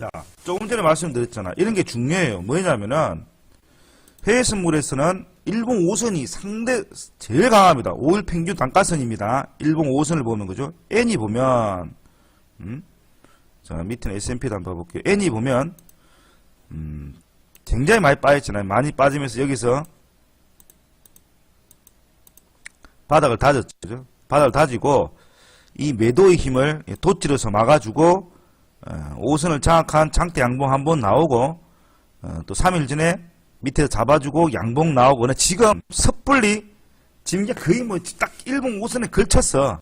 자, 조금 전에 말씀드렸잖아. 이런 게 중요해요. 뭐냐면은 해외선물에서는 일봉 5선이 제일 강합니다. 5일 평균 단가선입니다. 일봉 5선을 보면 그죠? N이 보면 자, 밑에는 S&P도 한번 봐볼게요. N이 보면 굉장히 많이 빠졌잖아요. 많이 빠지면서 여기서 바닥을 다졌죠. 그죠? 바닥을 다지고 이 매도의 힘을 돋질러서 막아주고 5선을 장악한 장대 양봉 한번 나오고 또 3일 전에 밑에서 잡아주고 양봉 나오고 지금 섣불리 지금 이게 거의 뭐 딱 일봉 5선에 걸쳤어.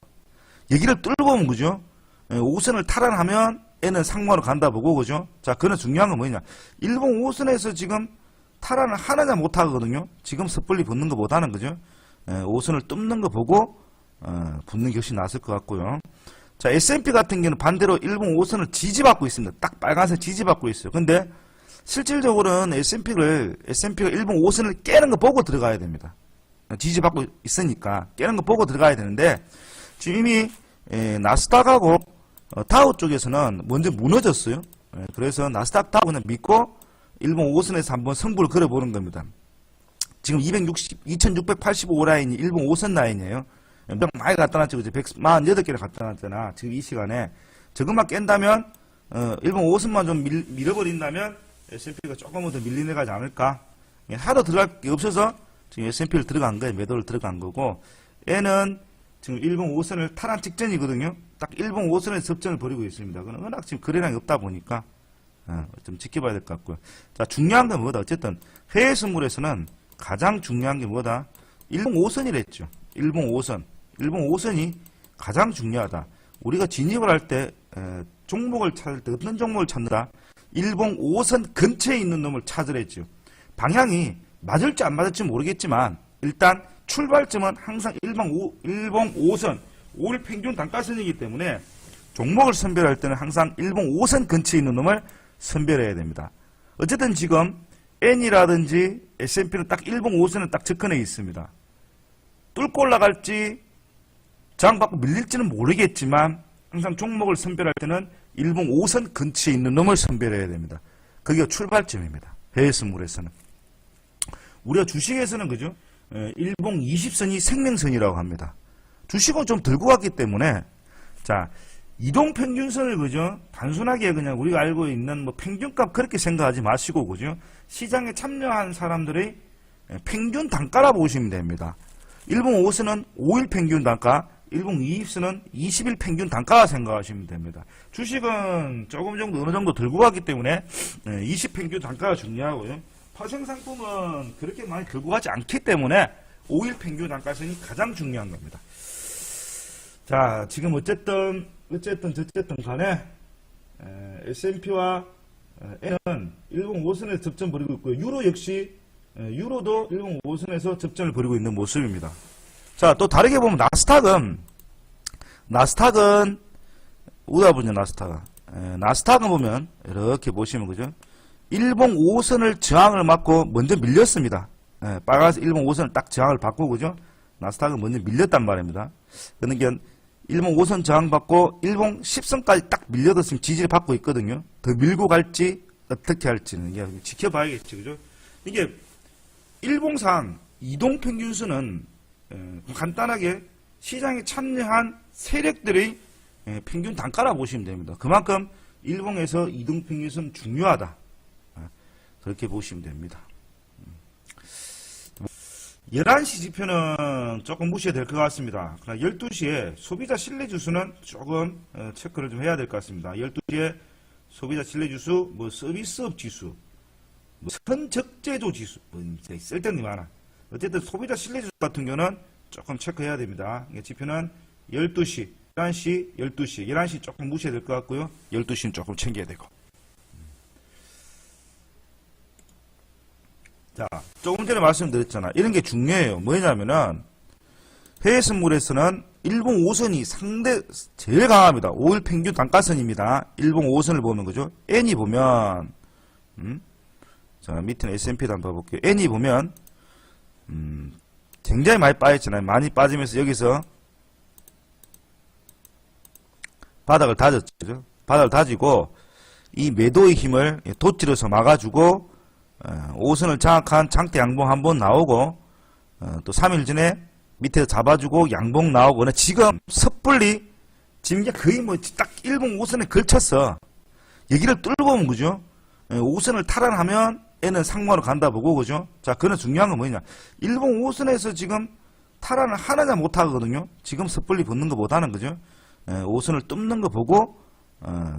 여기를 뚫고 오면 그죠? 5선을 탈환하면 N은 상모로 간다 보고 그죠? 자, 그는 중요한 건 뭐냐? 일봉 5선에서 지금 탈환을 하느냐 못하거든요. 지금 섣불리 붙는 것보다는 그죠? 5선을 뚫는 거 보고 붙는 것이 나을 것 같고요. 자, S&P 같은 경우는 반대로 일봉 5선을 지지받고 있습니다. 딱 빨간색 지지받고 있어요. 근데 실질적으로는 S&P가 일봉 5선을 깨는 거 보고 들어가야 됩니다. 지지받고 있으니까 깨는 거 보고 들어가야 되는데 지금 이미 나스닥하고 다우 쪽에서는 먼저 무너졌어요. 그래서 나스닥 다우 그냥 믿고 일봉 5선에서 한번 승부를 걸어보는 겁니다. 지금 2685 라인이 일봉 5선 라인이에요. 많이 갖다 놨죠. 148개를 갖다 놨잖아. 지금 이 시간에. 저것만 깬다면, 일본 5선만 좀 밀어버린다면, S&P가 조금은 더 밀리내가지 않을까. 하도 들어갈 게 없어서, 지금 S&P를 들어간 거예요. 매도를 들어간 거고, 얘는 지금 일본 5선을 탈환 직전이거든요. 딱 일본 5선에서 접전을 벌이고 있습니다. 그건 워낙 지금 거래량이 없다 보니까, 좀 지켜봐야 될 것 같고요. 자, 중요한 건 뭐다? 어쨌든, 해외 선물에서는 가장 중요한 게 뭐다? 일본 5선이랬죠. 일본 5선. 일본 5선이 가장 중요하다. 우리가 진입을 할 때 종목을 찾을 때 어떤 종목을 찾느라 일본 5선 근처에 있는 놈을 찾으랬죠. 방향이 맞을지 안 맞을지 모르겠지만 일단 출발점은 항상 일본 5선 5일 평균 단가선이기 때문에 종목을 선별할 때는 항상 일본 5선 근처에 있는 놈을 선별해야 됩니다. 어쨌든 지금 N이라든지 S&P는 딱 일본 5선은 딱 접근해 있습니다. 뚫고 올라갈지 저항받고 밀릴지는 모르겠지만 항상 종목을 선별할 때는 일봉 5선 근처에 있는 놈을 선별해야 됩니다. 그게 출발점입니다. 해외 선물에서는. 우리가 주식에서는 그죠? 일봉 20선이 생명선이라고 합니다. 주식은 좀 들고 갔기 때문에 자, 이동평균선을 그죠? 단순하게 그냥 우리가 알고 있는 뭐 평균값 그렇게 생각하지 마시고 그죠? 시장에 참여한 사람들의 평균 단가라 보시면 됩니다. 일봉 5선은 5일 평균 단가, 일봉 20선은 20일 평균 단가 생각하시면 됩니다. 주식은 조금 정도 어느 정도 들고 가기 때문에 20 평균 단가가 중요하고요. 파생상품은 그렇게 많이 들고 가지 않기 때문에 5일 평균 단가선이 가장 중요한 겁니다. 자, 지금 어쨌든 간에 S&P와 N은 일봉 5선에서 접전 벌이고 있고요. 유로 역시 유로도 일봉 5선에서 접전을 벌이고 있는 모습입니다. 자, 또 다르게 보면 나스닥은 어디다 보냐 나스닥은 보면 이렇게 보시면 그죠? 일봉 5선을 저항을 맞고 먼저 밀렸습니다. 빨간색 일봉 5선을 딱 저항을 받고 그죠? 나스닥은 먼저 밀렸단 말입니다. 그러니까 일봉 5선 저항 받고 일봉 10선까지 딱 밀려도 지금 지지를 받고 있거든요. 더 밀고 갈지 어떻게 할지는 이게 지켜봐야겠죠, 그죠? 이게 일봉상 이동평균선은 간단하게 시장에 참여한 세력들의 평균 단가라 보시면 됩니다. 그만큼 일봉에서 이동평균선 중요하다. 그렇게 보시면 됩니다. 11시 지표는 조금 무시해야 될 것 같습니다. 그러나 12시에 소비자 신뢰지수는 조금 체크를 좀 해야 될 것 같습니다. 12시에 소비자 신뢰지수, 뭐 서비스업 지수, 뭐 선적재조 지수, 뭐 쓸데없는 게 많아. 어쨌든 소비자 신뢰지수 같은 경우는 조금 체크해야 됩니다. 지표는 12시, 11시, 12시, 11시 조금 무시해야 될 것 같고요. 12시는 조금 챙겨야 되고. 자, 조금 전에 말씀드렸잖아. 이런 게 중요해요. 뭐냐면은 해외 선물에서는 일봉 5선이 제일 강합니다. 5일 평균 단가선입니다. 일봉 5선을 보면 그죠? N이 보면 자, 밑에는 S&P도 한번 봐볼게요. N이 보면 굉장히 많이 빠졌잖아요. 많이 빠지면서 여기서 바닥을 다졌죠. 바닥을 다지고 이 매도의 힘을 돋질러서 막아주고 5선을 장악한 장대 양봉 한번 나오고 또 3일 전에 밑에서 잡아주고 양봉 나오고 지금 섣불리 지금 이게 거의 뭐 딱 일봉 5선에 걸쳤어. 여기를 뚫고 오면 그죠? 5선을 탈환하면 얘는 상모로 간다 보고 그죠? 자, 그는 중요한 건 뭐냐? 일봉 5선에서 지금 탈환을 하느냐 못하거든요. 지금 섣불리 붙는 것보다는 그죠? 5선을 뚫는 거 보고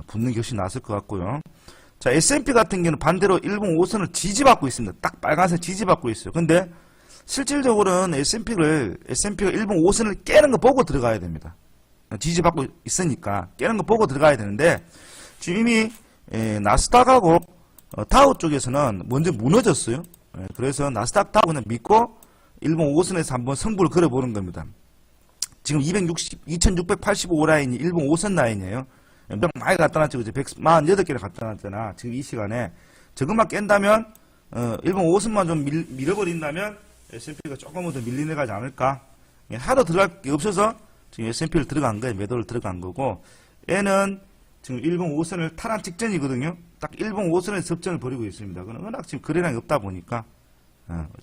붙는 것이 낫을 것 같고요. 자, S&P 같은 경우는 반대로 일봉 5선을 지지받고 있습니다. 딱 빨간색 지지받고 있어요. 근데 실질적으로는 S&P가 일봉 5선을 깨는 거 보고 들어가야 됩니다. 지지받고 있으니까 깨는 거 보고 들어가야 되는데 지금 이미 나스닥하고 다우 쪽에서는 먼저 무너졌어요. 그래서 나스닥 다우 그냥 믿고 일봉 5선에서 한번 승부를 걸어보는 겁니다. 지금 2685 라인이 일봉 5선 라인이에요. 많이 갖다 놨죠. 그죠? 148개를 갖다 놨잖아. 지금 이 시간에. 저것만 깬다면, 일본 5선만 좀 밀어버린다면, S&P가 조금은 더 밀리내가지 않을까. 하도 들어갈 게 없어서, 지금 S&P를 들어간 거예요. 매도를 들어간 거고, 얘는 지금 일본 5선을 탈환 직전이거든요. 딱 일본 5선에서 접전을 벌이고 있습니다. 그건 워낙 지금 거래량이 없다 보니까,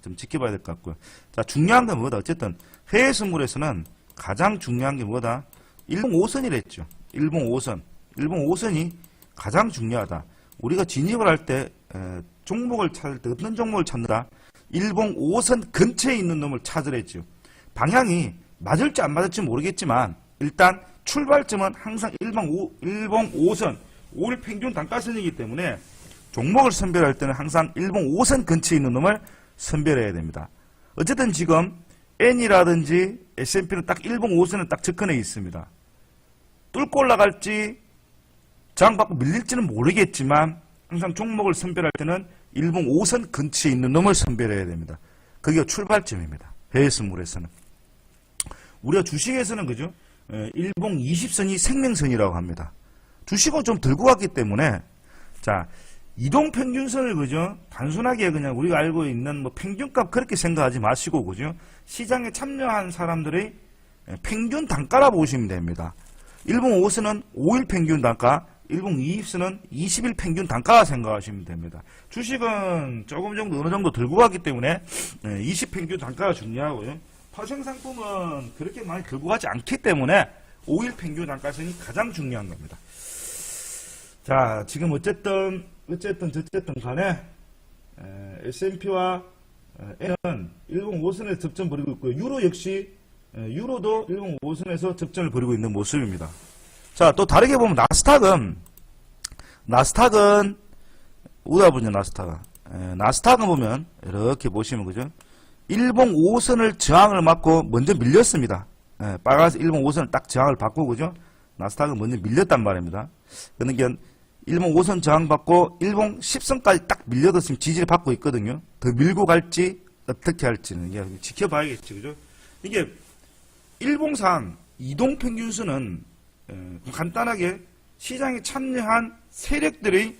좀 지켜봐야 될 것 같고요. 자, 중요한 건 뭐다? 어쨌든, 해외 선물에서는 가장 중요한 게 뭐다? 일본 5선이랬죠. 일본 5선. 일본 5선이 가장 중요하다. 우리가 진입을 할 때 종목을 찾을 때 어떤 종목을 찾느라 일본 5선 근처에 있는 놈을 찾으랬죠. 방향이 맞을지 안 맞을지 모르겠지만 일단 출발점은 항상 일본 5선 5일 평균 단가선이기 때문에 종목을 선별할 때는 항상 일본 5선 근처에 있는 놈을 선별해야 됩니다. 어쨌든 지금 N이라든지 S&P는 딱 일본 5선은 딱 접근해 있습니다. 뚫고 올라갈지 저항받고 밀릴지는 모르겠지만 항상 종목을 선별할 때는 일봉 5선 근처에 있는 놈을 선별해야 됩니다. 그게 출발점입니다. 해외 선물에서는. 우리가 주식에서는 그죠? 일봉 20선이 생명선이라고 합니다. 주식은 좀 들고 갔기 때문에 자 이동평균선을 그죠? 단순하게 그냥 우리가 알고 있는 뭐 평균값 그렇게 생각하지 마시고 그죠? 시장에 참여한 사람들의 평균 단가라 보시면 됩니다. 일봉 5선은 5일 평균 단가, 일봉 20선은 20일 평균 단가 생각하시면 됩니다. 주식은 조금 정도 어느 정도 들고 가기 때문에 20 평균 단가가 중요하고요. 파생 상품은 그렇게 많이 들고 가지 않기 때문에 5일 평균 단가선이 가장 중요한 겁니다. 자, 지금 어쨌든 간에 S&P와 N은 일봉 5선에서 접전 벌이고 있고요. 유로 역시 유로도 일본 5선에서 접전을 벌이고 있는 모습입니다. 자, 또 다르게 보면 나스닥은 어디다 보냐 나스닥은 보면 이렇게 보시면 그죠? 일본 5선을 저항을 맞고 먼저 밀렸습니다. 빨간색 일본 5선을 딱 저항을 받고 그죠? 나스닥은 먼저 밀렸단 말입니다. 그러니까 일본 5선 저항 받고 일본 10선까지 딱 밀려서 지금 지지를 받고 있거든요. 더 밀고 갈지 어떻게 할지는 이게 지켜봐야겠죠, 그죠? 이게 일봉상 이동평균선은 간단하게 시장에 참여한 세력들의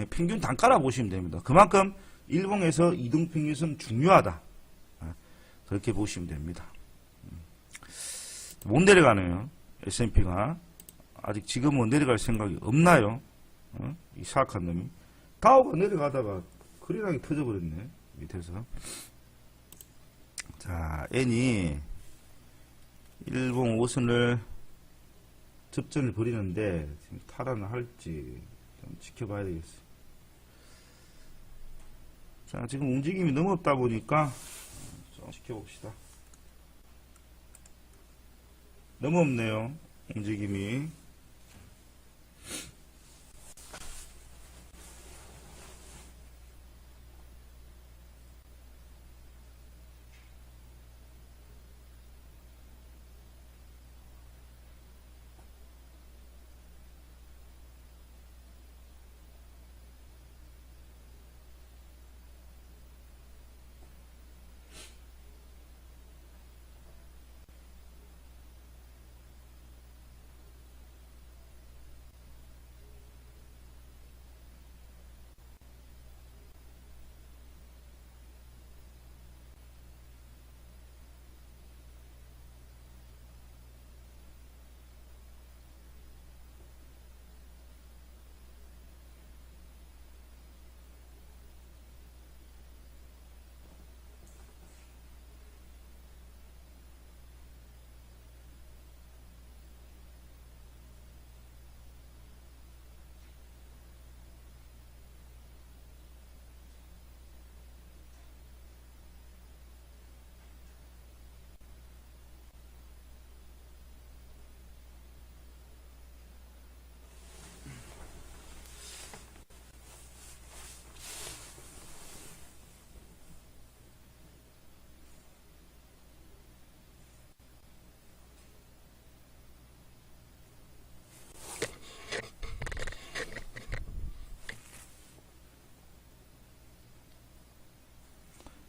평균 단가라 보시면 됩니다. 그만큼 일봉에서 이동평균선 중요하다. 그렇게 보시면 됩니다. 못 내려가네요. S&P가. 아직 지금은 내려갈 생각이 없나요? 이 사악한 놈이. 다우가 내려가다가 거래량이 터져버렸네. 밑에서. 자, N이 일봉 5선을 접전을 벌이는데 지금 탈환을 할지 좀 지켜봐야 되겠어요. 자, 지금 움직임이 너무 없다 보니까 좀 지켜봅시다. 너무 없네요. 움직임이.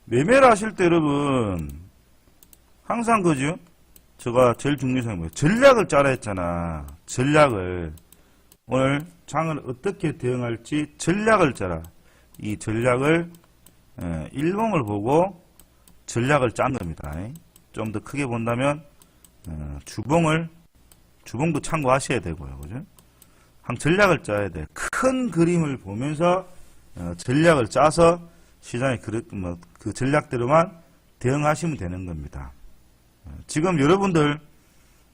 매매를 하실 때 여러분 항상 그죠? 제가 제일 중요한 게 뭐예요? 전략을 짜라 했잖아. 전략을. 오늘 장을 어떻게 대응할지 전략을 짜라. 이 전략을 일봉을 보고 전략을 짠 겁니다. 좀 더 크게 본다면 주봉도 참고하셔야 되고요. 그죠? 한 전략을 짜야 돼. 큰 그림을 보면서 전략을 짜서 시장의 그 전략대로만 대응하시면 되는 겁니다. 지금 여러분들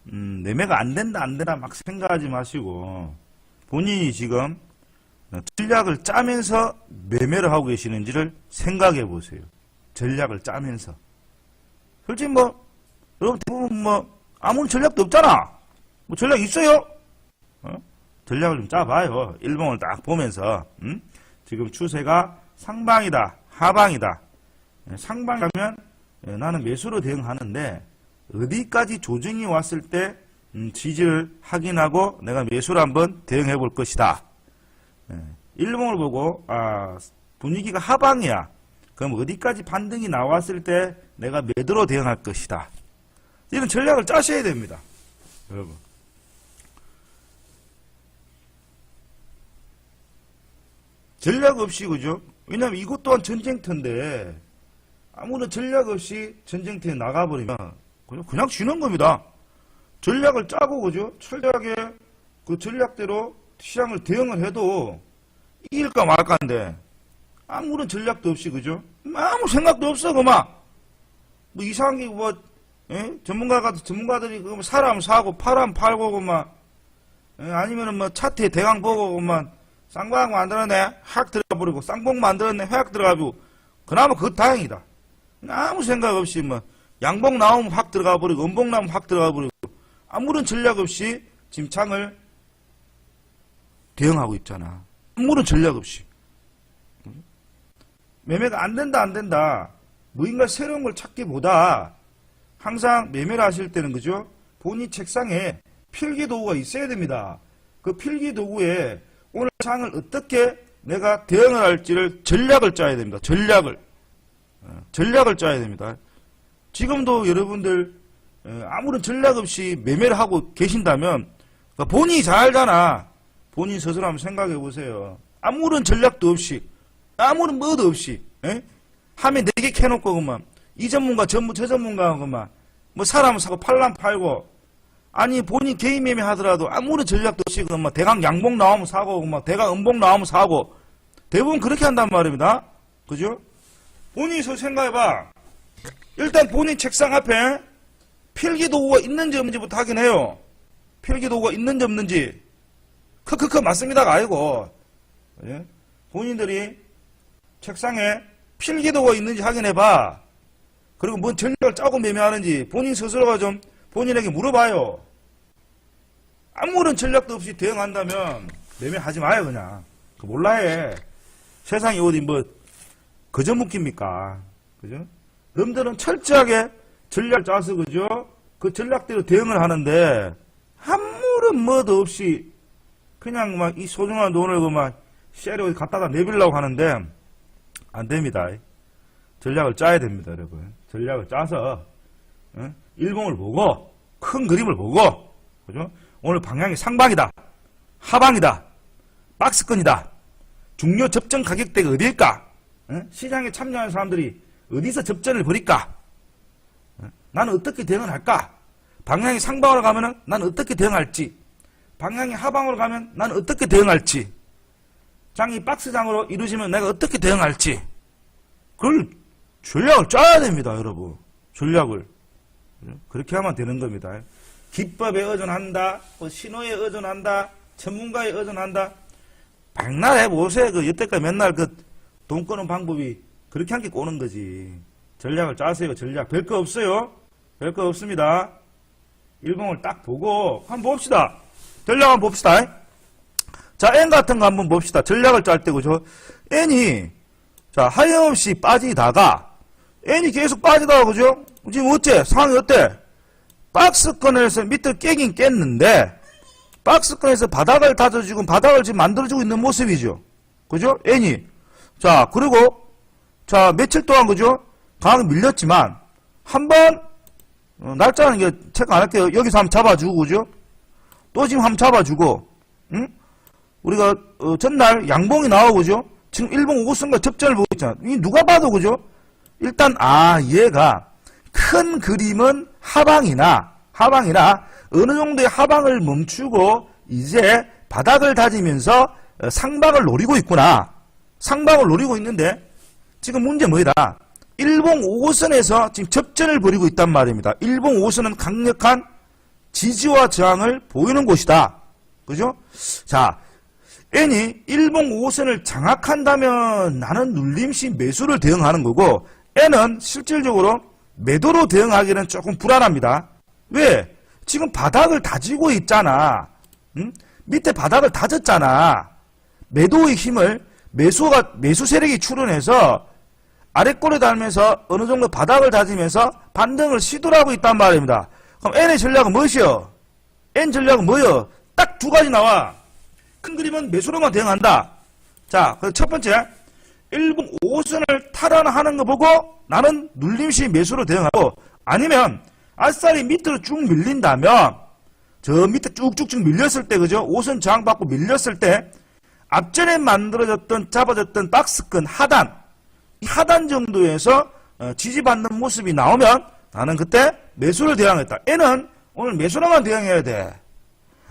매매가 안 된다 막 생각하지 마시고 본인이 지금 전략을 짜면서 매매를 하고 계시는지를 생각해 보세요. 전략을 짜면서. 솔직히 뭐 여러분 대부분 뭐 아무런 전략도 없잖아. 뭐 전략 있어요? 전략을 좀 짜봐요. 일봉을 딱 보면서 지금 추세가 상방이다 하방이다. 상방이라면 나는 매수로 대응하는데 어디까지 조정이 왔을 때 지지를 확인하고 내가 매수로 한번 대응해 볼 것이다. 일봉을 보고 분위기가 하방이야. 그럼 어디까지 반등이 나왔을 때 내가 매도로 대응할 것이다. 이런 전략을 짜셔야 됩니다. 여러분. 전략 없이 그죠? 왜냐면 이것 또한 전쟁터인데 아무런 전략 없이 전쟁터에 나가버리면 그냥 지는 겁니다. 전략을 짜고 그죠? 철저하게 그 전략대로 시장을 대응을 해도 이길까 말까인데 아무런 전략도 없이 그죠? 아무 생각도 없어 그만. 뭐 이상한 게 뭐 전문가들이 그 사람 사고 팔람 팔고 그만 아니면은 뭐 차트에 대강 보고 그만 쌍방 만들었네 확 들어가 버리고 쌍봉 만들었네 확 들어가고 그나마 그거 다행이다. 아무 생각 없이 뭐 양봉 나오면 확 들어가 버리고 음봉 나오면 확 들어가 버리고 아무런 전략 없이 지금 창을 대응하고 있잖아. 아무런 전략 없이. 매매가 안 된다. 무인가 새로운 걸 찾기보다 항상 매매를 하실 때는 그죠? 본인 책상에 필기 도구가 있어야 됩니다. 그 필기 도구에 오늘 장을 어떻게 내가 대응을 할지를 전략을 짜야 됩니다. 전략을 짜야 됩니다. 지금도 여러분들 아무런 전략 없이 매매를 하고 계신다면 본인이 잘 알잖아. 본인 스스로 한번 생각해 보세요. 아무런 전략도 없이 아무런 뭐도 없이 화면 4개 켜놓고 그만 이 전문가 전부 저 전문가 그만 뭐 사람 사고 팔람 팔고 아니 본인 개인 매매 하더라도 아무런 전략도 없이 그만 대강 양봉 나오면 사고 그만 대강 음봉 나오면 사고 대부분 그렇게 한단 말입니다. 그죠? 본인이 생각해봐. 일단 본인 책상 앞에 필기도구가 있는지 없는지부터 확인해요. 필기도구가 있는지 없는지. 크크크 맞습니다가 아니고 본인들이 책상에 필기도구가 있는지 확인해봐. 그리고 뭔 전략을 짜고 매매하는지 본인 스스로가 좀 본인에게 물어봐요. 아무런 전략도 없이 대응한다면 매매하지 마요 그냥. 몰라해. 세상이 어디 뭐 그저 묶입니까? 그죠? 놈들은 철저하게 전략 짜서 그죠? 그 전략대로 대응을 하는데 아무런 뭐도 없이 그냥 막 이 소중한 돈을 그만 쉐리에 갖다가 내밀려고 하는데 안 됩니다. 전략을 짜야 됩니다, 여러분. 전략을 짜서 일봉을 보고 큰 그림을 보고 그죠? 오늘 방향이 상방이다, 하방이다, 박스권이다. 중요 접전 가격대가 어디일까? 시장에 참여하는 사람들이 어디서 접전을 벌일까? 나는 어떻게 대응을 할까? 방향이 상방으로 가면은 나는 어떻게 대응할지, 방향이 하방으로 가면 나는 어떻게 대응할지, 장이 박스장으로 이루어지면 내가 어떻게 대응할지, 그걸 전략을 짜야 됩니다, 여러분. 전략을. 그렇게 하면 되는 겁니다. 기법에 의존한다, 신호에 의존한다, 전문가에 의존한다. 백날 해보세요. 그 여태까지 맨날 그 돈 끄는 방법이 그렇게 한 게 꼬는 거지. 전략을 짜세요. 전략. 별거 없어요. 별거 없습니다. 일봉을 딱 보고 한번 봅시다. 전략 한번 봅시다. 자, N 같은 거 한번 봅시다. 전략을 짤 때 그죠? N이 자 하염없이 빠지다가 N이 계속 빠지다가 그죠? 지금 어째? 상황이 어때? 박스권에서 밑을 깨긴 깼는데 박스권에서 바닥을 다져주고 바닥을 지금 만들어주고 있는 모습이죠. 그죠? N이. 자, 그리고 자 며칠 동안 그죠? 강하게 밀렸지만 한번 날짜는 이게 체크 안 할게요. 여기서 한번 잡아주고 그죠? 또 지금 한번 잡아주고 응? 우리가 전날 양봉이 나오고 그죠? 지금 일봉 5선과 접전을 보고 있잖아. 이 누가 봐도 그죠? 일단 얘가 큰 그림은 하방이나 어느 정도의 하방을 멈추고 이제 바닥을 다지면서 상방을 노리고 있구나. 상방을 노리고 있는데 지금 문제 뭐이다? 일봉 5선에서 지금 접전을 벌이고 있단 말입니다. 일봉 5선은 강력한 지지와 저항을 보이는 곳이다. 그죠? 자, N이 일봉 5선을 장악한다면 나는 눌림시 매수를 대응하는 거고 N은 실질적으로 매도로 대응하기는 조금 불안합니다. 왜? 지금 바닥을 다지고 있잖아. 응? 밑에 바닥을 다졌잖아. 매도의 힘을 매수 세력이 출현해서 아래꼬리 달면서 어느 정도 바닥을 다지면서 반등을 시도를 하고 있단 말입니다. 그럼 N의 전략은 무엇이요? N 전략은 뭐요? 딱 두 가지 나와. 큰 그림은 매수로만 대응한다. 자, 그래서 첫 번째, 일봉 5선을 탈환하는 거 보고 나는 눌림시 매수로 대응하고, 아니면 아싸리 밑으로 쭉 밀린다면 저 밑에 쭉쭉쭉 밀렸을 때 그죠? 5선 저항받고 밀렸을 때 앞전에 만들어졌던 잡아졌던 박스권 하단, 이 하단 정도에서 지지받는 모습이 나오면 나는 그때 매수를 대응했다. N은 오늘 매수로만 대응해야 돼.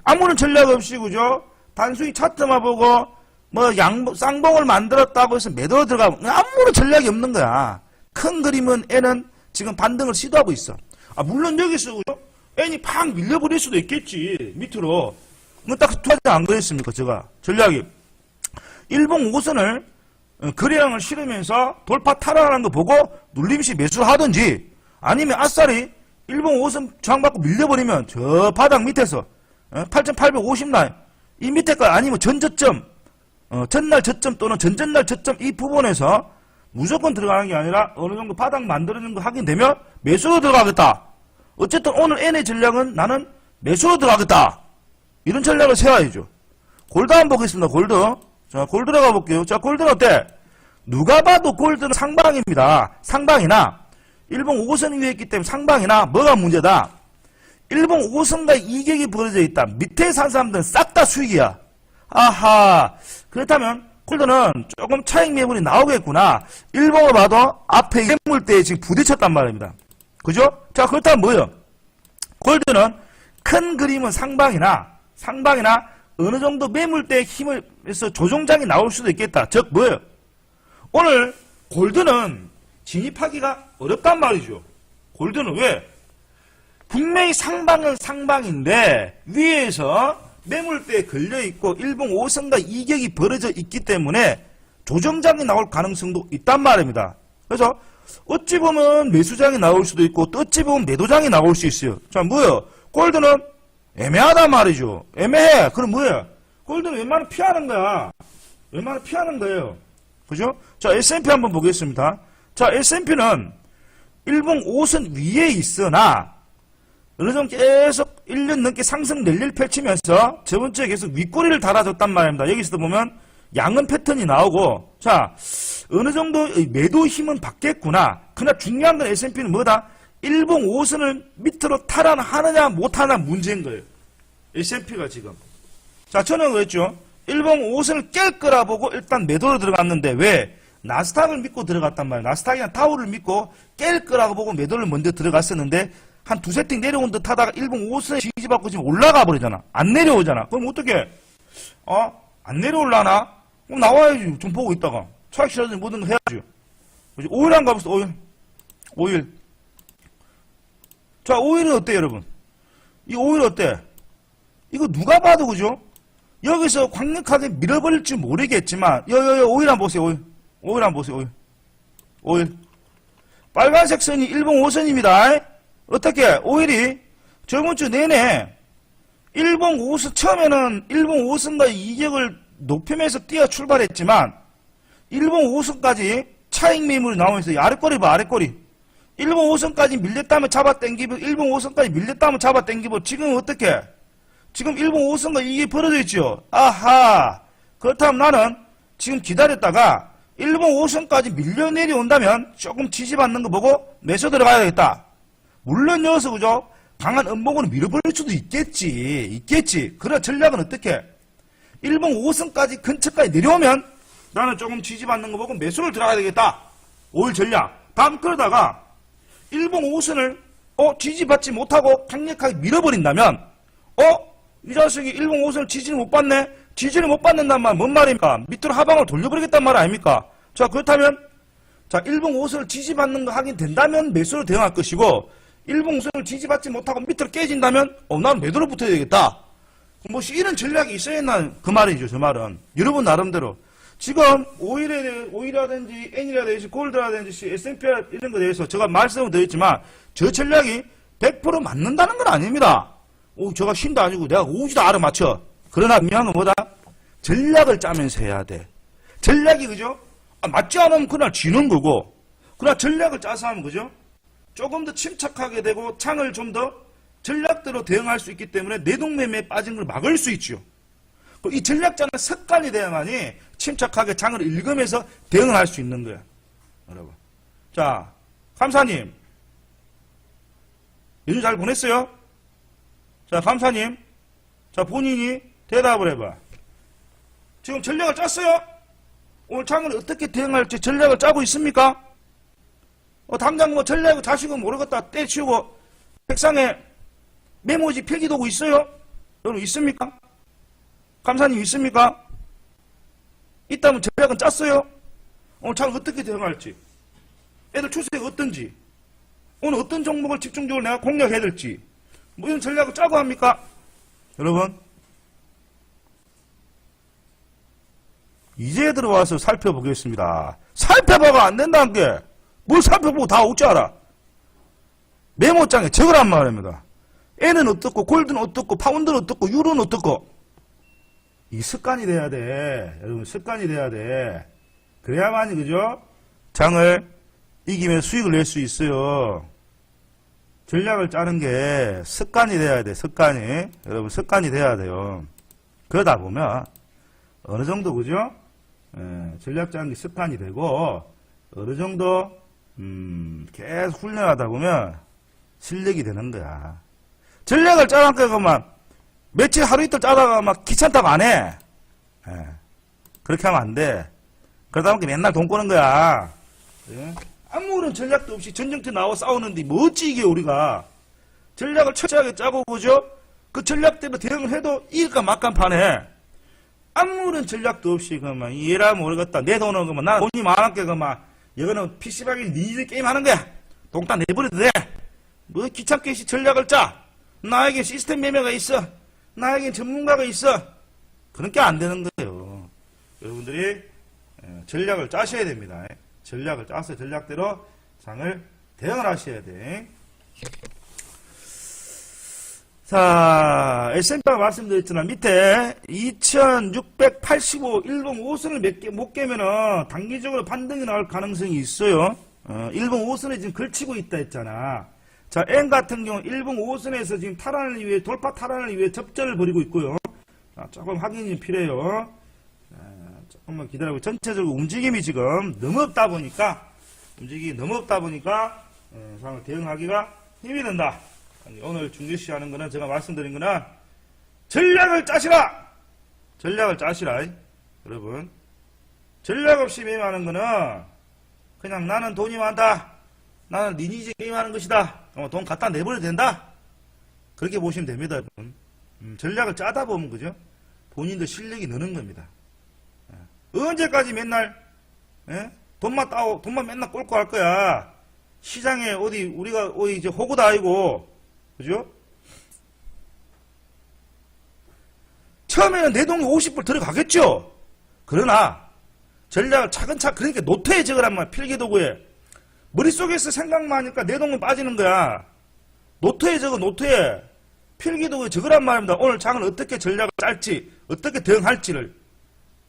아무런 전략 없이 그죠? 단순히 차트만 보고 뭐 쌍봉을 만들었다고 해서 매도로 들어가면 아무런 전략이 없는 거야. 큰 그림은 N은 지금 반등을 시도하고 있어. 물론 여기서 그죠? N이 팍 밀려버릴 수도 있겠지. 밑으로. 딱 두 가지 안 그랬습니까? 제가 전략이 일봉 5선을 거래량을 실으면서 돌파 탈환하는 거 보고 눌림시 매수를 하든지, 아니면 아싸리 일봉 5선 저항받고 밀려버리면 저 바닥 밑에서 8,850라인 이 밑에 거 아니면 전저점 전날 저점 또는 전전날 저점 이 부분에서 무조건 들어가는 게 아니라 어느 정도 바닥 만들어지는 거 확인되면 매수로 들어가겠다. 어쨌든 오늘 N의 전략은 나는 매수로 들어가겠다. 이런 전략을 세워야죠. 골드 한번 보겠습니다. 골드. 자, 골드 들어가 볼게요. 자, 골드는 어때? 누가 봐도 골드는 상방입니다. 상방이나 일봉 5선 위에 있기 때문에 상방이나 뭐가 문제다? 일봉 5선과 이격이 벌어져 있다. 밑에 산 사람들은 싹 다 수익이야. 아하. 그렇다면 골드는 조금 차익 매물이 나오겠구나. 일봉을 봐도 앞에 매물대에 지금 부딪혔단 말입니다. 그죠? 자, 그렇다면 뭐예요? 골드는 큰 그림은 상방이나 어느 정도 매물대의 힘을 해서 조정장이 나올 수도 있겠다. 즉 뭐예요? 오늘 골드는 진입하기가 어렵단 말이죠. 골드는 왜? 분명히 상방은 상방인데 위에서 매물대에 걸려있고 일봉 5선과 이격이 벌어져 있기 때문에 조정장이 나올 가능성도 있단 말입니다. 그래서 어찌 보면 매수장이 나올 수도 있고 또 어찌 보면 매도장이 나올 수 있어요. 자, 뭐예요? 골드는 애매하단 말이죠. 애매해. 그럼 뭐예요? 골드는 웬만하면 피하는 거야. 웬만하면 피하는 거예요. 그죠? 자, S&P 한번 보겠습니다. 자, S&P는 일봉 5선 위에 있으나 어느 정도 계속 1년 넘게 상승 랠리를 펼치면서 저번 주에 계속 윗꼬리를 달아줬단 말입니다. 여기서도 보면 양은 패턴이 나오고, 자, 어느 정도 매도 힘은 받겠구나. 그러나 중요한 건 S&P는 뭐다? 일봉 5선을 밑으로 탈환하느냐 못하느냐 문제인 거예요. S&P가 지금. 자, 저는 그랬죠. 일봉 5선을 깰 거라 보고 일단 매도로 들어갔는데 왜? 나스닥을 믿고 들어갔단 말이에요. 나스닥이나 다우를 믿고 깰 거라고 보고 매도를 먼저 들어갔었는데 한 두세 팅 내려온 듯 하다가 일봉 5선에 지지받고 지금 올라가 버리잖아. 안 내려오잖아. 그럼 어떻게? 안 내려올라나? 그럼 나와야지. 좀 보고 있다가. 차익 실어서 뭐든 해야지. 5일 한 가봅시다. 5일. 자, 5일은 어때, 여러분? 이 5일 어때? 이거 누가 봐도, 그죠? 여기서 강력하게 밀어버릴지 모르겠지만, 5일 한번 보세요, 5일. 5일 한번 보세요, 5일. 빨간색 선이 일봉 5선입니다. 어떻게? 5일이 저번 주 내내 일봉 5선, 처음에는 일봉 5선과 이격을 높이면서 뛰어 출발했지만, 일봉 5선까지 차익 매물이 나오면서, 아래꼬리 봐, 아래꼬리. 일봉 5선까지 밀렸다면 잡아당기고, 일봉 5선까지 밀렸다면 잡아당기고, 지금 어떻게? 지금 일봉 5선과 이게 벌어져 있죠? 아하. 그렇다면 나는 지금 기다렸다가, 일본 5선까지 밀려 내려온다면 조금 지지받는 거 보고 매수 들어가야 되겠다. 물론 여기서 그죠? 강한 음봉으로 밀어버릴 수도 있겠지. 그러나 전략은 어떻게? 일본 5선까지 근처까지 내려오면 나는 조금 지지받는 거 보고 매수를 들어가야 되겠다. 5일 전략. 다음 그러다가 일본 5선을 지지받지 못하고 강력하게 밀어버린다면 이 자식이 일본 5선을 지지를 못 받네? 지지를 못 받는단 말 뭔 말입니까? 밑으로 하방을 돌려버리겠단 말 아닙니까? 자 그렇다면 자 일본 5선을 지지받는 거 하긴 된다면 매수로 대응할 것이고 일본 5선을 지지받지 못하고 밑으로 깨진다면 나는 매도로 붙어야 되겠다. 뭐 이런 전략이 있어야 했나 그 말이죠. 저 말은 여러분 나름대로 지금 오일이라든지 N이라든지 골드라든지 S&P 이런 거에 대해서 제가 말씀을 드렸지만 저 전략이 100% 맞는다는 건 아닙니다. 제가 신도 아니고 내가 오지도 알아맞혀. 그러나 중요한 건 뭐다? 전략을 짜면서 해야 돼. 전략이 그죠? 맞지 않으면 그날 지는 거고 그러나 전략을 짜서 하면 그죠? 조금 더 침착하게 되고 창을 좀 더 전략대로 대응할 수 있기 때문에 내동매매에 빠진 걸 막을 수 있죠. 이 전략자는 습관이 돼야만이 침착하게 장을 읽으면서 대응을 할 수 있는 거야. 여러분. 자, 감사님. 연휴 잘 보냈어요? 자, 감사님. 자, 본인이 대답을 해봐. 지금 전략을 짰어요? 오늘 장을 어떻게 대응할지 전략을 짜고 있습니까? 당장 뭐 전략을 자식은 모르겠다 떼치우고 책상에 메모지 필기도구 있어요? 여러분 있습니까? 감사님 있습니까? 있다면 전략은 짰어요? 오늘 장 어떻게 대응할지 애들 추세가 어떤지 오늘 어떤 종목을 집중적으로 내가 공략해야 될지 뭐 이런 전략을 짜고 합니까? 여러분 이제 들어와서 살펴보겠습니다. 살펴봐가 안 된다는 게 뭘 살펴보고 다 올 줄 알아. 메모장에 적으란 말입니다. N은 어떻고 골드는 어떻고 파운드는 어떻고 유로는 어떻고 이 습관이 돼야 돼. 여러분 습관이 돼야 돼. 그래야만이 그죠? 장을 이기면 수익을 낼 수 있어요. 전략을 짜는 게 습관이 돼야 돼. 습관이. 여러분 습관이 돼야 돼요. 그러다 보면 어느 정도 그죠? 전략 짜는 게 습관이 되고 어느 정도 계속 훈련하다 보면 실력이 되는 거야. 전략을 짜놨다가만 며칠 하루 이틀 짜다가 막 귀찮다고 안 해. 그렇게 하면 안 돼. 그러다 보니까 맨날 돈 꼬는 거야. 아무런 전략도 없이 전쟁터 나와 싸우는데 뭐 어찌 이게 우리가 전략을 철저하게 짜고 보죠. 그 전략대로 대응을 해도 이길까 말까 판에 아무런 전략도 없이 그만 이해라 모르겠다. 내 돈은 그만 나는 돈이 많았게 그만 이거는 PC방에 니들 게임 하는 거야. 동탄 내버려도 돼. 뭐 귀찮게 전략을 짜. 나에게 시스템 매매가 있어. 나에겐 전문가가 있어. 그런 게 안 되는 거예요. 여러분들이 전략을 짜셔야 됩니다. 전략을 짜서 전략대로 장을 대응을 하셔야 돼. 자, S&P가 말씀드렸지만 밑에 2685 일본 5선을 못 깨면은 단기적으로 반등이 나올 가능성이 있어요. 일본 5선에 지금 걸치고 있다 했잖아. 자, N 같은 경우 일본 5선에서 지금 탈환을 위해 돌파 탈환을 위해 접전을 벌이고 있고요. 자, 조금 확인이 필요해요. 조금만 기다리고 전체적으로 움직임이 지금 너무 없다 보니까 상을 대응하기가 힘이 든다. 오늘 중요시 하는 거는 제가 말씀드린 거는 전략을 짜시라. 여러분 전략 없이 매매하는 거는 그냥 나는 돈이 많다. 나는 리니지 게임하는 것이다. 돈 갖다 내버려도 된다. 그렇게 보시면 됩니다, 여러분. 전략을 짜다 보면 그죠? 본인도 실력이 느는 겁니다. 언제까지 맨날 돈만 맨날 꼴고 할 거야. 시장에 우리가 이제 호구도 아니고 그죠? 처음에는 내 돈이 50불 들어가겠죠. 그러나 전략을 차근차근 그러니까 노트에 적으란 말이야. 필기도구에 머릿속에서 생각만 하니까 내 돈은 빠지는 거야. 노트에 적어. 노트에 필기도구에 적으란 말입니다. 오늘 장을 어떻게 전략을 짤지 어떻게 대응할지를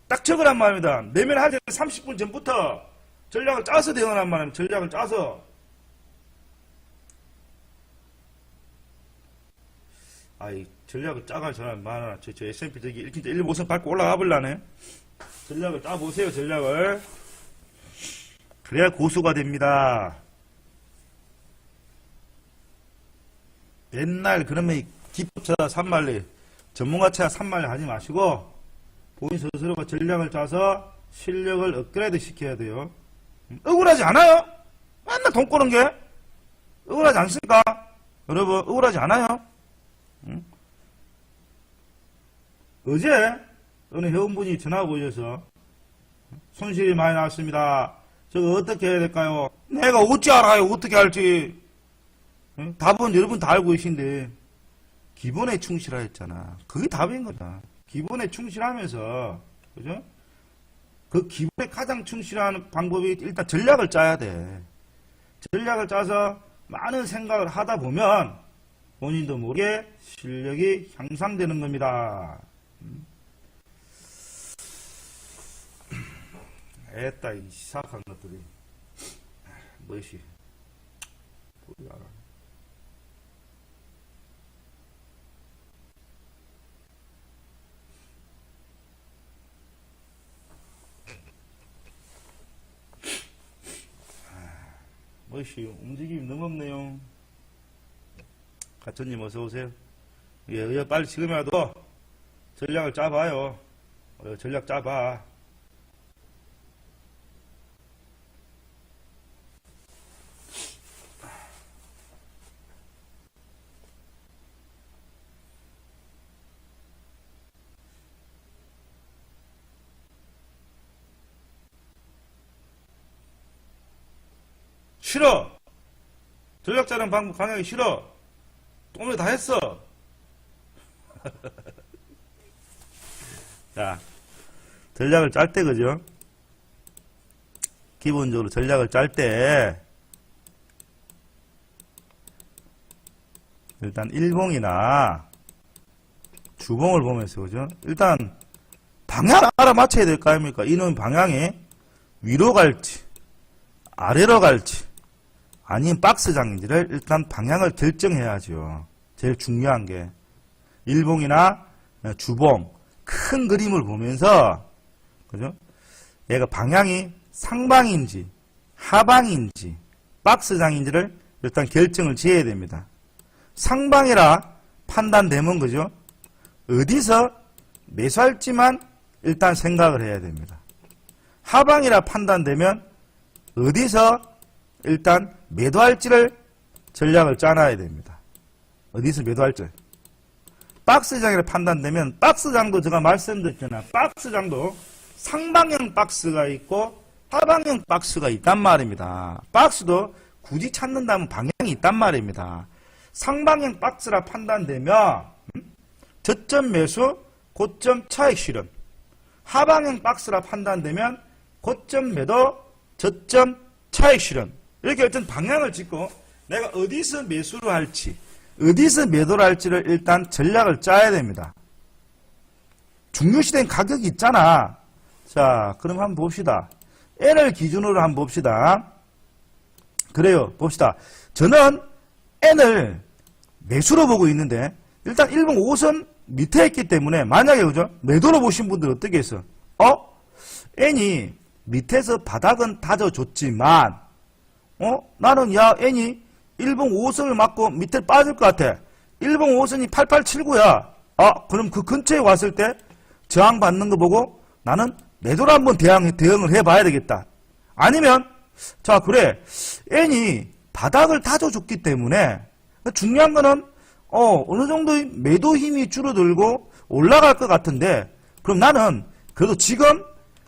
딱 적으란 말입니다. 매매를 하기 30분 전부터 전략을 짜서 대응하란 말입니다. 전략을 짜서. 아이 전략을 짜갈 사람 많아. 저 S&P 저기 진짜 1, 5선 밟고 올라가 볼라네. 전략을 짜보세요. 전략을. 그래야 고수가 됩니다. 맨날 그러면 기법차 산말리, 전문가차 산말리 하지 마시고 본인 스스로가 전략을 짜서 실력을 업그레이드 시켜야 돼요. 억울하지 않아요? 맨날 돈 꼬는 게 억울하지 않습니까? 여러분 억울하지 않아요? 응? 어제 어느 회원분이 전화가 오셔서 손실이 많이 났습니다. 저거 어떻게 해야 될까요? 내가 어찌 알아요? 어떻게 할지. 응? 답은 여러분 다 알고 계신데 기본에 충실하라 했잖아. 그게 답인 거다. 기본에 충실하면서 그죠? 그 기본에 가장 충실한 방법이 일단 전략을 짜야 돼. 전략을 짜서 많은 생각을 하다 보면 본인도 모르게 실력이 향상되는 겁니다. 애따 이 시작한 것들이 뭐시 뭐야. 뭐시 움직임이 너무 없네요. 가천님 어서오세요. 예, 빨리 지금이라도 전략을 짜봐요. 전략 짜봐. 싫어. 전략 짜는 방법 강하기 싫어. 오늘 다 했어. 자, 전략을 짤 때 그죠? 기본적으로 전략을 짤 때 일단 일봉이나 주봉을 보면서 그죠? 일단 방향을 알아맞혀야 될 거 아닙니까? 이놈 방향이 위로 갈지 아래로 갈지 아니면 박스장인지를 일단 방향을 결정해야죠. 제일 중요한 게 일봉이나 주봉 큰 그림을 보면서 그죠? 얘가 방향이 상방인지 하방인지 박스장인지를 일단 결정을 지어야 됩니다. 상방이라 판단되면 그죠? 어디서 매수할지만 일단 생각을 해야 됩니다. 하방이라 판단되면 어디서 일단 매도할지를 전략을 짜놔야 됩니다. 어디서 매도할지. 박스장이라 판단되면 박스장도 제가 말씀드렸잖아요. 박스장도 상방형 박스가 있고 하방형 박스가 있단 말입니다. 박스도 굳이 찾는다면 방향이 있단 말입니다. 상방형 박스라 판단되면 저점 매수, 고점 차익 실현. 하방형 박스라 판단되면 고점 매도, 저점 차익 실현. 이렇게 어떤 방향을 짓고 내가 어디서 매수를 할지 어디서 매도를 할지를 일단 전략을 짜야 됩니다. 중요시된 가격이 있잖아. 자, 그럼 한번 봅시다. N을 기준으로 한번 봅시다. 그래요. 봅시다. 저는 N을 매수로 보고 있는데 일단 1분 5선 밑에 있기 때문에 만약에 그죠? 매도로 보신 분들 어떻게 했어? N이 밑에서 바닥은 다져줬지만 나는 야 N이 1분 5선을 맞고 밑에 빠질 것 같아. 1분 5선이 8879야. 그럼 그 근처에 왔을 때 저항 받는 거 보고 나는 매도로 한번 대응을 해봐야 되겠다. 아니면 자 그래 N이 바닥을 다져줬기 때문에 중요한 거는 어느 정도의 매도 힘이 줄어들고 올라갈 것 같은데 그럼 나는 그래도 지금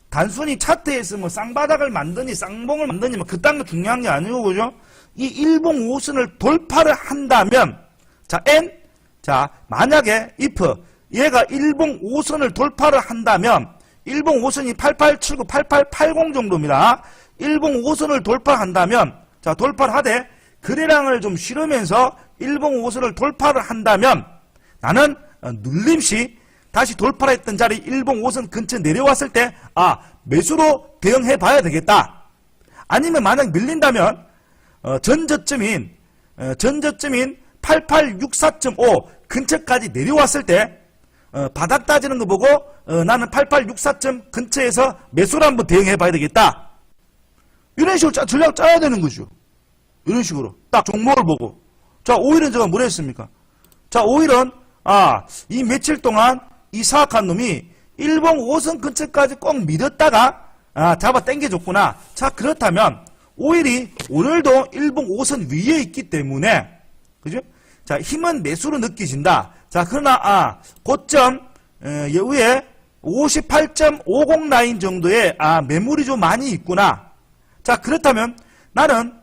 단순히 차트에서 뭐 쌍바닥을 만드니 쌍봉을 만드니 뭐 그딴 거 중요한 게 아니고 그죠? 이 일봉 5선을 돌파를 한다면 자 N 자 만약에 if 얘가 일봉 5선을 돌파를 한다면 일봉 5선이 8879, 8880 정도입니다. 일봉 5선을 돌파한다면 자 돌파를 하되 거래량을 좀 실으면서 일봉 5선을 돌파를 한다면 나는 눌림시 다시 돌파를 했던 자리 일봉 5선 근처 내려왔을 때 매수로 대응해 봐야 되겠다. 아니면 만약 밀린다면 전저점인 8864.5 근처까지 내려왔을 때 바닥 따지는 거 보고 나는 8864점 근처에서 매수로 한번 대응해 봐야 되겠다. 이런 식으로 전략 짜야 되는 거죠. 이런 식으로. 딱 종목을 보고. 자, 5일은 제가 뭘 했습니까? 자, 5일은, 이 며칠 동안 이 사악한 놈이 일봉 5선 근처까지 꼭 믿었다가, 잡아 당겨줬구나. 자, 그렇다면, 5일이 오늘도 일봉 5선 위에 있기 때문에, 그죠? 자, 힘은 매수로 느껴진다. 자, 그러나, 고점, 여기에 58.50 라인 정도의, 매물이 좀 많이 있구나. 자, 그렇다면 나는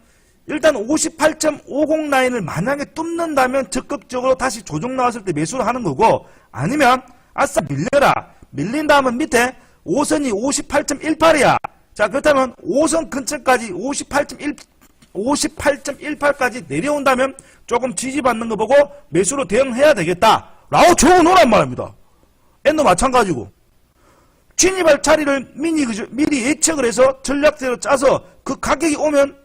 일단 58.50 라인을 만약에 뚫는다면 적극적으로 다시 조정 나왔을 때 매수를 하는 거고, 아니면 아싸 밀려라. 밀린다 하면 밑에 5선이 58.18이야. 자, 그렇다면 5선 근처까지 58.18까지 내려온다면 조금 지지받는 거 보고 매수로 대응해야 되겠다. 라고 적어놓으란 말입니다. 엔도 마찬가지고. 진입할 자리를 미리 예측을 해서 전략대로 짜서 그 가격이 오면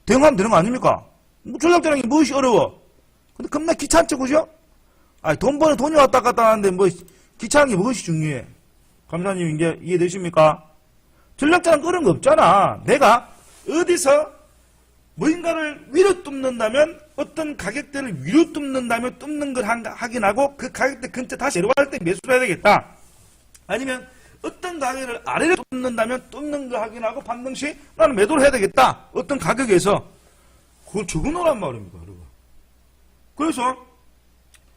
대응하면 되는 거 아닙니까? 뭐 전략대라는 게 무엇이 어려워? 근데 겁나 귀찮죠, 그죠? 돈 버는 돈이 왔다 갔다 하는데 뭐 귀찮은 게 무엇이 중요해? 감사님 이제 이해되십니까? 전략자는 그런 거 없잖아. 내가 어디서 뭔가를 위로 뚫는다면 어떤 가격대를 위로 뚫는다면 뚫는 걸 확인하고 그 가격대 근처 다시 내려갈 때 매수를 해야 되겠다. 아니면 어떤 가격을 아래로 뚫는다면 뚫는 걸 확인하고 반등 시 나는 매도를 해야 되겠다. 어떤 가격에서 그걸 적어놓으란 말입니다. 여러분. 그래서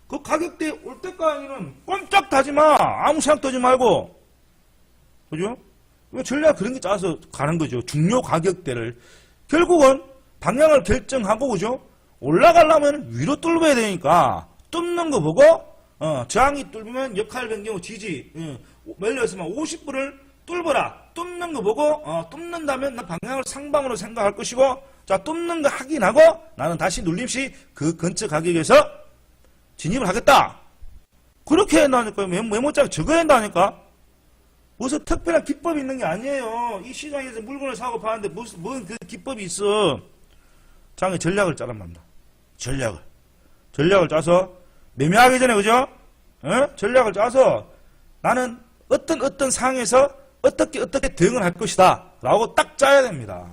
그 가격대 올 때까지는 꼼짝 하지 마. 아무 생각 하지 말고. 그죠? 전략 그런 게 짜서 가는 거죠. 중요 가격대를. 결국은 방향을 결정하고, 그죠? 올라가려면 위로 뚫어야 되니까, 뚫는 거 보고, 저항이 뚫으면 역할 변경 지지, mel렸으면 50불을 뚫어라. 뚫는 거 보고, 뚫는다면 나 방향을 상방으로 생각할 것이고, 자, 뚫는 거 확인하고, 나는 다시 눌림시 그 근처 가격에서 진입을 하겠다. 그렇게 한다니까요. 메모장에 적어야 한다니까. 무슨 특별한 기법이 있는 게 아니에요. 이 시장에서 물건을 사고 파는데 무슨 그 기법이 있어. 장에 전략을 짜란 말입니다. 전략을 짜서 매매하기 전에, 그죠? 전략을 짜서 나는 어떤 상황에서 어떻게 대응을 할 것이다 라고 딱 짜야 됩니다.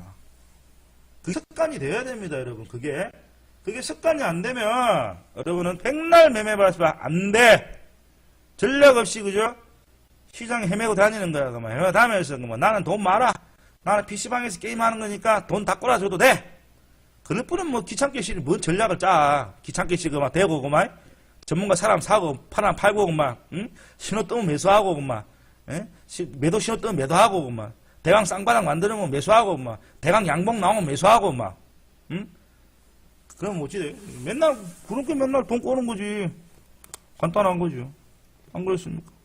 그 습관이 돼야 됩니다, 여러분. 그게 습관이 안 되면 여러분은 백날 매매 받으면 안 돼. 전략 없이, 그죠? 시장에 헤매고 다니는 거야. 헤매고 다니면서 나는 돈 많아. 나는 PC방에서 게임하는 거니까 돈 다 꼬라줘도 돼. 그럴 뿐은 뭐 귀찮게 씨는 뭔 전략을 짜. 귀찮게 씨가 막 대고 그만. 전문가 사람 사고 팔고 그만. 응? 신호 뜨면 매수하고 그만. 매도 신호 뜨면 매도하고 그만. 대강 쌍바닥 만드는 매수하고 그만. 대강 양봉 나오면 매수하고 그만. 응? 그럼 뭐지? 맨날 그렇게 맨날 돈 꼬는 거지. 간단한 거죠. 안 그렇습니까?